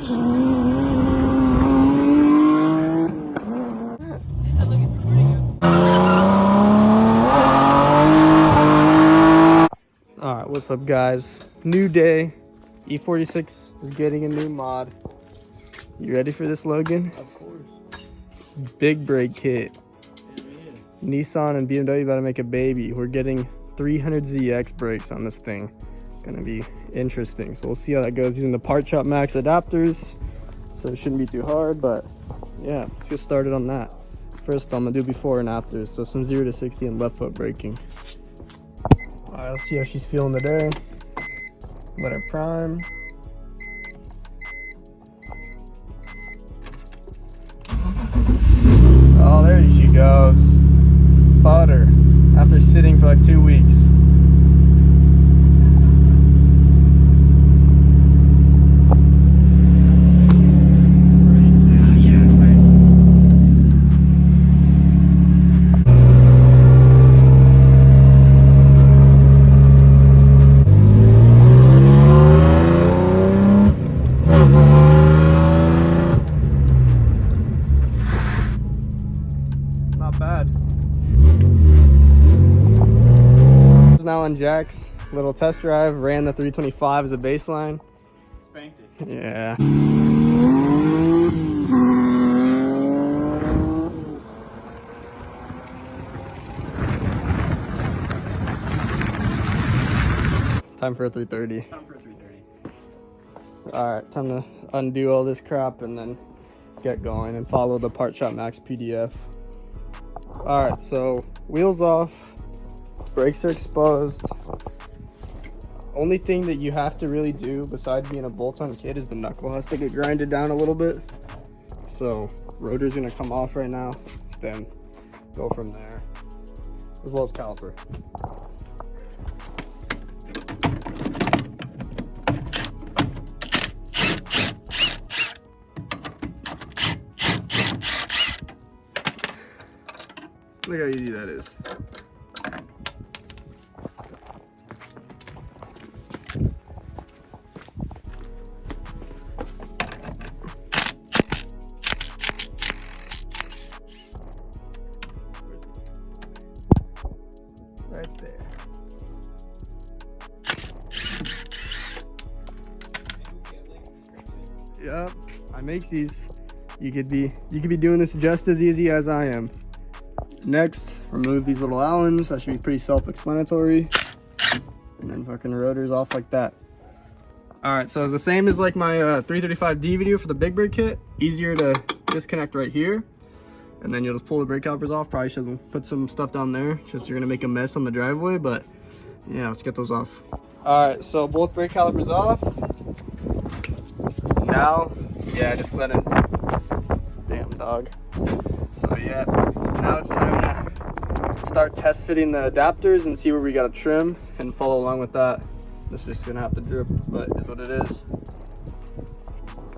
Alright, what's up guys? New day. E46 is getting a new mod. You ready for this, Logan? Of course. Big brake kit. Yeah. Nissan and BMW about to make a baby. We're getting 300ZX brakes on this thing. Gonna be interesting. So we'll see how that goes using the partshopmax adapters. So it shouldn't be too hard, but yeah, let's get started on that. First, I'm gonna do before and after. So some 0 to 60 and left foot braking. All right, let's see how she's feeling today. Let her prime. Oh, there she goes. Butter. After sitting for like 2 weeks. Now on Jack's little test drive, ran the 325 as a baseline. Spanked it. Yeah. Time for a 330. Time for a 330. All right, time to undo all this crap and then get going and follow the partshopmax PDF. All right, so wheels off. Brakes are exposed. Only thing that you have to really do besides being a bolt-on kit is the knuckle has to get grinded down a little bit. So rotor's gonna come off right now, then go from there, as well as caliper. Look how easy that is. Right there. Yep, I make these. You could be doing this just as easy as I am. Next, remove these little Allens. That should be pretty self-explanatory. And then fucking rotors off like that. All right, so it's the same as like my 335D video for the big brake kit. Easier to disconnect right here. And then you'll just pull the brake calipers off. Probably should put some stuff down there, just you're gonna make a mess on the driveway, but yeah, let's get those off. All right, so both brake calipers off. Now, yeah, just let it, damn dog. So yeah, now it's time to start test fitting the adapters and see where we gotta trim and follow along with that. This is just gonna have to drip, but is what it is.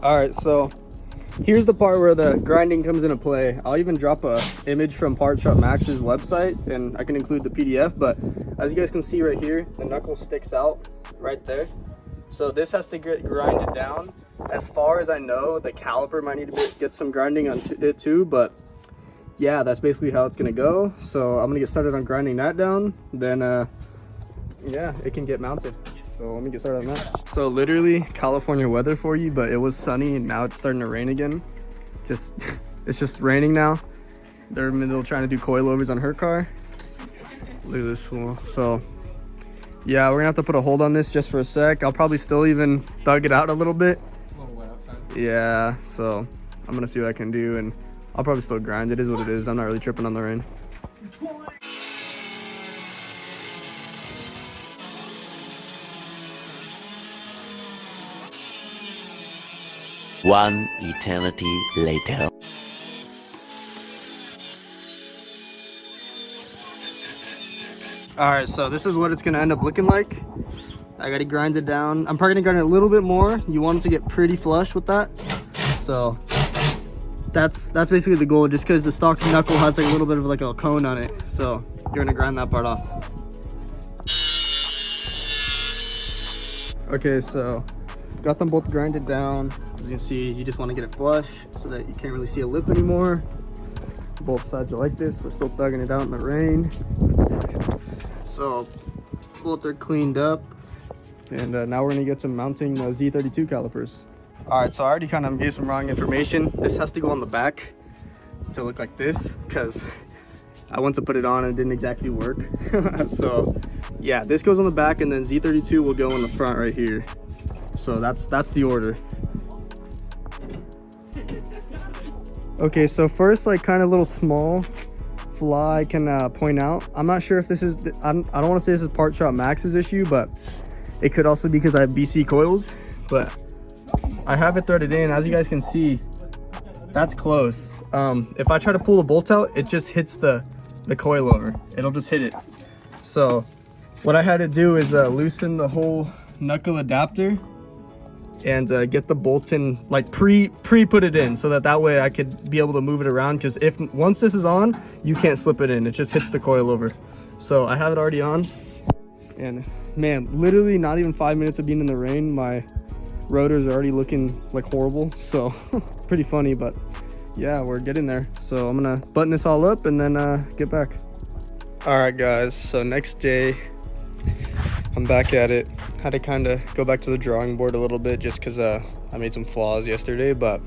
All right, so here's the part where the grinding comes into play. I'll even drop a image from partshopmax's website and I can include the PDF, but as you guys can see right here, the knuckle sticks out right there. So this has to get grinded down. As far as I know, the caliper might need to get some grinding on it too, but yeah, that's basically how it's gonna go. So I'm gonna get started on grinding that down, then yeah, it can get mounted. So let me get started on that. So literally California weather for you, but it was sunny and now it's starting to rain again. It's just raining now. They're in the middle trying to do coilovers on her car. Look at this fool. So yeah, we're gonna have to put a hold on this just for a sec. I'll probably still even thug it out a little bit. It's a little wet outside. Yeah, so I'm gonna see what I can do and I'll probably still grind. It is what it is. I'm not really tripping on the rain. One eternity later. All right, so this is what it's gonna end up looking like. I gotta grind it down. I'm probably gonna grind it a little bit more. You want it to get pretty flush with that. So that's basically the goal, just because the stock knuckle has like a little bit of like a cone on it. So you're gonna grind that part off. Okay, so got them both grinded down. As you can see, you just want to get it flush so that you can't really see a lip anymore. Both sides are like this. We're still thugging it out in the rain. So both are cleaned up, and now we're gonna get to mounting the Z32 calipers. All right, so I already kind of gave some wrong information. This has to go on the back to look like this, because I went to put it on and it didn't exactly work. So yeah, this goes on the back, and then Z32 will go in the front right here. So that's the order. Okay, so first, like, kind of little small flaw I can point out. I'm not sure if this is, I don't want to say this is partshopmax's issue, but it could also be because I have BC coils. But I have it threaded in. As you guys can see, that's close. If I try to pull the bolt out, it just hits the coil over. It'll just hit it. So what I had to do is loosen the whole knuckle adapter and get the bolt in, like pre-put it in, so that way I could be able to move it around, because once this is on, you can't slip it in. It just hits the coil over. So I have it already on, and man, literally not even 5 minutes of being in the rain, my rotors are already looking like horrible. So pretty funny, but yeah, we're getting there. So I'm gonna button this all up and then get back. All right guys, so next day I'm back at it. Had to kind of go back to the drawing board a little bit, just because I made some flaws yesterday, but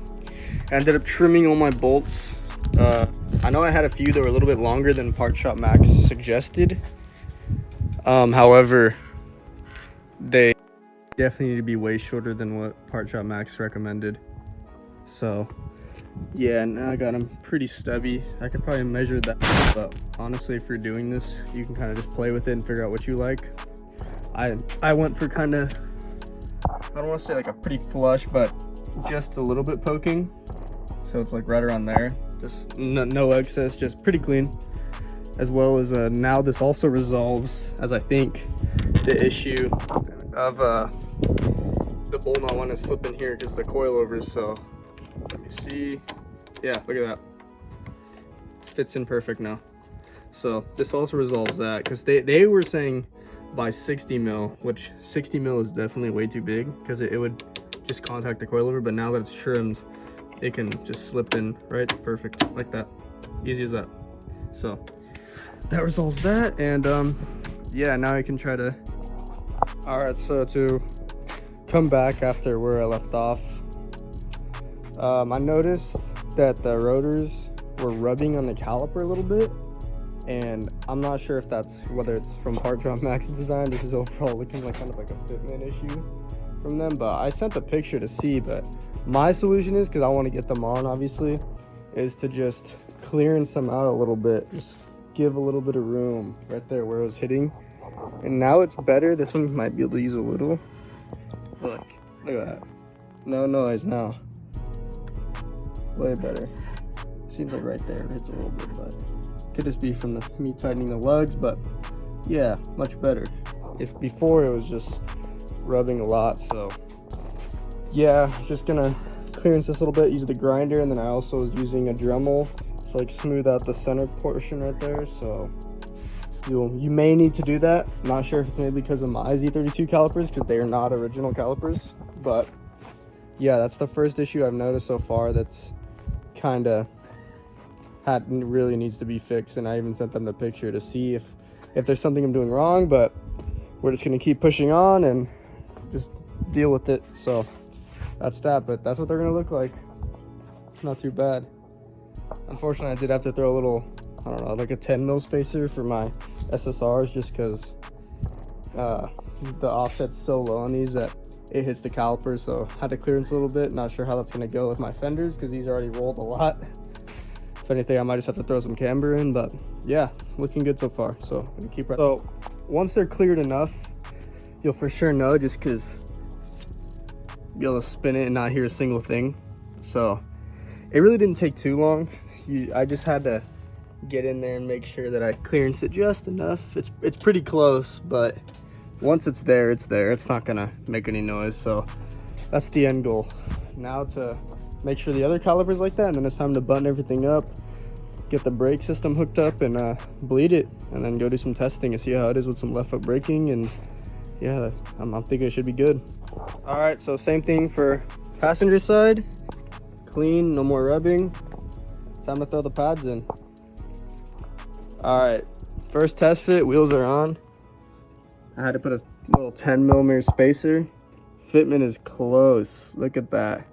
I ended up trimming all my bolts. I know I had a few that were a little bit longer than partshopmax suggested. However, they definitely need to be way shorter than what partshopmax recommended. So yeah, now I got them pretty stubby. I could probably measure that, but honestly, if you're doing this, you can kind of just play with it and figure out what you like. I went for kind of, I don't want to say like a pretty flush, but just a little bit poking. So it's like right around there. Just no excess, just pretty clean. As well as now this also resolves, as I think, the issue of the bolt not wanting to slip in here because the coilovers. So let me see. Yeah, look at that. It fits in perfect now. So this also resolves that, because they were saying by 60 mil, which 60 mil is definitely way too big, because it would just contact the coilover. But now that it's trimmed, it can just slip in right perfect like that, easy as that. So that resolves that, and yeah, now I can try to. All right, so to come back after where I left off, I noticed that the rotors were rubbing on the caliper a little bit, and I'm not sure if that's whether it's from partshopmax's design. This is overall looking like kind of like a fitment issue from them, but I sent a picture to see. But my solution is, because I want to get them on obviously, is to just clearance them out a little bit, just give a little bit of room right there where it was hitting. And now it's better. This one might be able to use a little. Look at that, no noise now, way better. Seems like right there it hits a little bit, but could just be from me tightening the lugs. But yeah, much better. If before it was just rubbing a lot. So yeah, just gonna clearance this a little bit, use the grinder, and then I also was using a Dremel to like smooth out the center portion right there. So you may need to do that. Not sure if it's maybe because of my Z32 calipers, because they are not original calipers. But yeah, that's the first issue I've noticed so far that's kind of really needs to be fixed. And I even sent them the picture to see if there's something I'm doing wrong, but we're just gonna keep pushing on and just deal with it. So that's that, but that's what they're gonna look like. It's not too bad. Unfortunately, I did have to throw a little, I don't know, like a 10 mil spacer for my SSRs, just because the offset's so low on these that it hits the caliper. So had to clearance a little bit. Not sure how that's gonna go with my fenders, because these already rolled a lot. If anything, I might just have to throw some camber in, but yeah, looking good so far. So I'm gonna keep right. So once they're cleared enough, you'll for sure know, just because you'll be able to spin it and not hear a single thing. So it really didn't take too long. I just had to get in there and make sure that I clearance it just enough. It's pretty close, but once it's there, it's there. It's not gonna make any noise. So that's the end goal. Now to make sure the other caliper's like that, and then it's time to button everything up, get the brake system hooked up, and bleed it, and then go do some testing and see how it is with some left foot braking. And yeah, I'm thinking it should be good. All right, so same thing for Passenger side, clean, no more rubbing. Time to throw the pads in. All right, first test fit, wheels are on. I had to put a little 10mm spacer. Fitment is close. Look at that.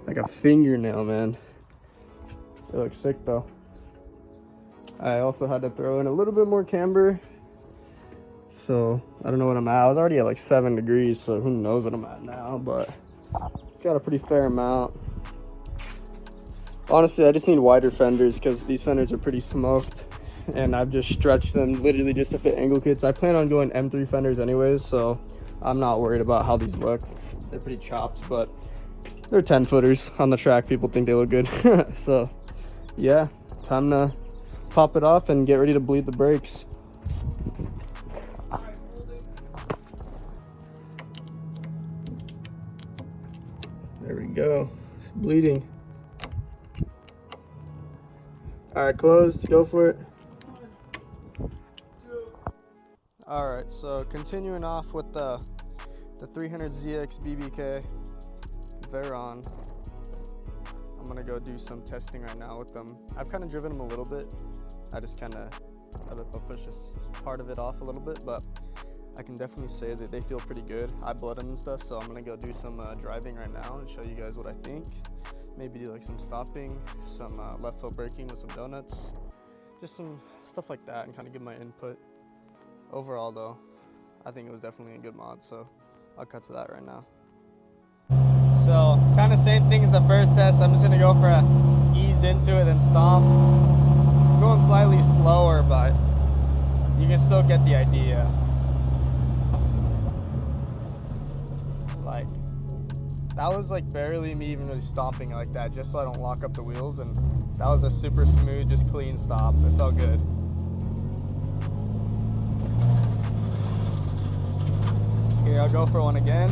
Like a fingernail, man. It looks sick though. I also had to throw in a little bit more camber. So I don't know what I'm at. I was already at like 7 degrees, so who knows what I'm at now, but it's got a pretty fair amount. Honestly, I just need wider fenders because these fenders are pretty smoked, and I've just stretched them literally just to fit angle kits. I plan on going M3 fenders anyways, so I'm not worried about how these look. They're pretty chopped, but they're 10 footers on the track. People think they look good. So yeah, time to pop it off and get ready to bleed the brakes. There we go, it's bleeding. All right, closed, go for it. All right, so continuing off with the 300ZX BBK Veyron. I'm gonna go do some testing right now with them. I've kind of driven them a little bit. I just kind of push this part of it off a little bit, but I can definitely say that they feel pretty good. I bled them and stuff, so I'm gonna go do some driving right now and show you guys what I think. Maybe do like some stopping, some left foot braking with some donuts, just some stuff like that, and kind of give my input. Overall though, I think it was definitely a good mod, so I'll cut to that right now. So kind of same thing as the first test. I'm just gonna go for a ease into it and stomp. I'm going slightly slower, but you can still get the idea. Like, that was like barely me even really stomping like that, just so I don't lock up the wheels, and that was a super smooth, just clean stop. It felt good. Here, I'll go for one again.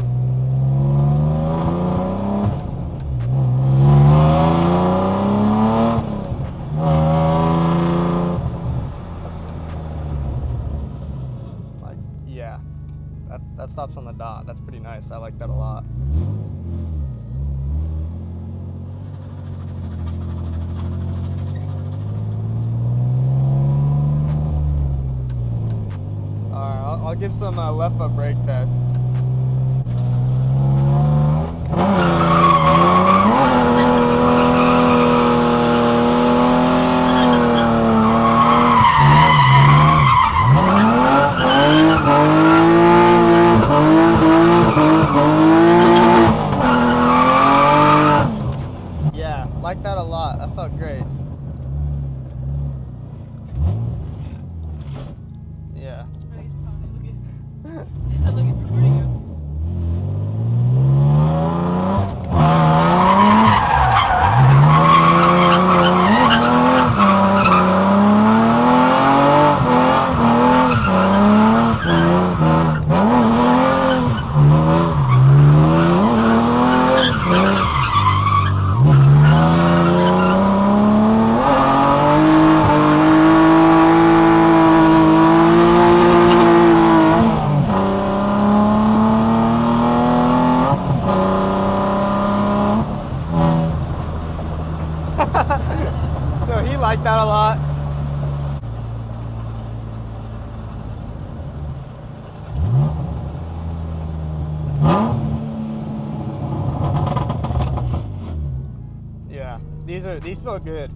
Like, yeah, that stops on the dot. That's pretty nice. I like that a lot. I'll give some left foot brake test. Yeah, like that a lot. That felt great. Yeah. Look, he's recording you. So he liked that a lot. Yeah, these feel good.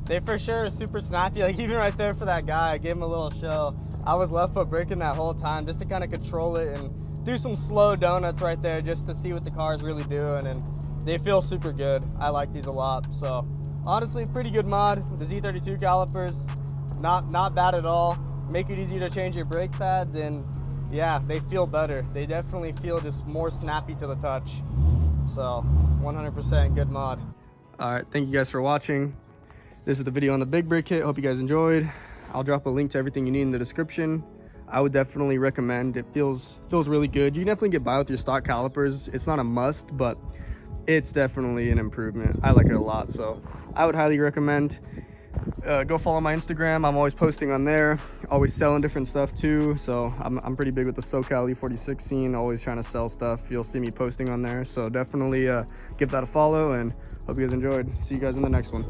They for sure are super snappy. Like even right there for that guy, I gave him a little show. I was left foot braking that whole time just to kind of control it and do some slow donuts right there just to see what the car is really doing, and they feel super good. I like these a lot. So honestly, pretty good mod. The Z32 calipers, not bad at all. Make it easier to change your brake pads, and yeah, they feel better. They definitely feel just more snappy to the touch. So 100% good mod. All right, thank you guys for watching. This is the video on the big brake kit. Hope you guys enjoyed. I'll drop a link to everything you need in the description. I would definitely recommend. It feels really good. You can definitely get by with your stock calipers. It's not a must, but it's definitely an improvement. I like it a lot, so I would highly recommend. go follow my Instagram. I'm always posting on there, always selling different stuff too. So I'm pretty big with the SoCal e46 scene, always trying to sell stuff. You'll see me posting on there. So definitely give that a follow, and hope you guys enjoyed. See you guys in the next one.